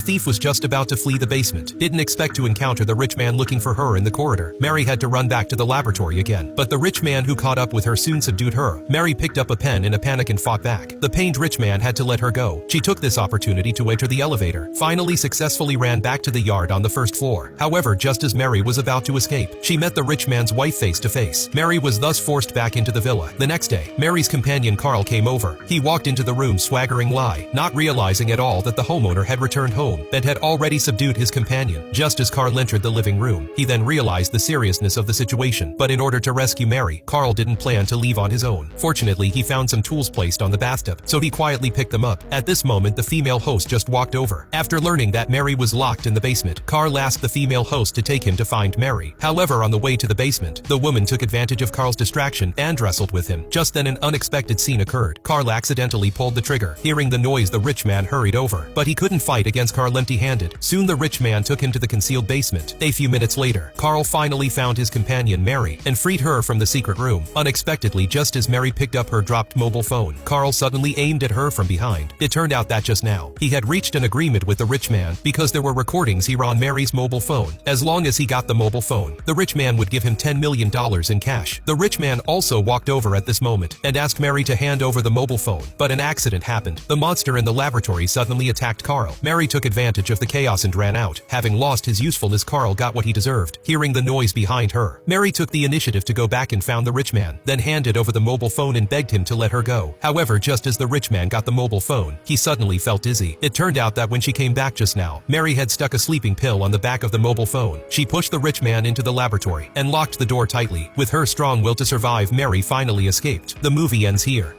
thief was just about to flee the basement. Didn't expect to encounter the rich man looking for her in the corridor. Mary had to run back to the laboratory again, but the rich man who caught up with her soon subdued her. Mary picked up a pen in a panic and fought back. The pained rich man had to let her go. She took this opportunity to enter the elevator, finally successfully ran back to the yard on the first floor. However, just as Mary was about to escape, she met the rich man's wife face to face. Mary was thus forced back into the villa. The next day, Mary's companion Carl came over. He walked into the room swaggering lie, not realizing at all that the homeowner had returned home and had already subdued his companion. Just as Carl entered the living room, he then realized the seriousness of the situation. But in order to rescue Mary, Carl didn't plan to leave on his own. Fortunately, he found some tools placed on the bathtub, so he quietly picked them up. At this moment, the female host just walked over. After learning that Mary was locked in the basement, Carl asked the female host to take him to find Mary. However, on the way to the basement, the woman took advantage of Carl's distraction and wrestled with him. Just then an unexpected scene occurred. Carl accidentally pulled the trigger. Hearing the noise, the rich man hurried over, but he couldn't fight against Carl empty-handed. Soon the rich man took him to the concealed basement. A few minutes later, Carl finally found his companion Mary and freed her from the secret room. Unexpectedly, just as Mary picked up her dropped mobile phone, Carl suddenly aimed at her from behind. It turned out that just now, he had reached an agreement with the rich man because there were recordings here on Mary's mobile phone. As long as he got the mobile phone, the rich man would give him $10 million in cash. The rich man also walked over at this moment and asked Mary to hand over the mobile phone, but an accident happened. The monster in the laboratory suddenly attacked Carl. Mary took advantage of the chaos and ran out. Having lost his usefulness, Carl got what he deserved. Hearing the noise behind her, Mary took the initiative to go back and found the rich man, then handed over the mobile phone and begged him to let her go. However, just as the rich man got the mobile phone, he suddenly felt dizzy. It turned out that when she came back just now, Mary had stuck a sleeping pill on the back of the mobile phone. She pushed the rich man into the laboratory and locked the door tightly. With her strong will to survive, Mary finally escaped. The movie ends here.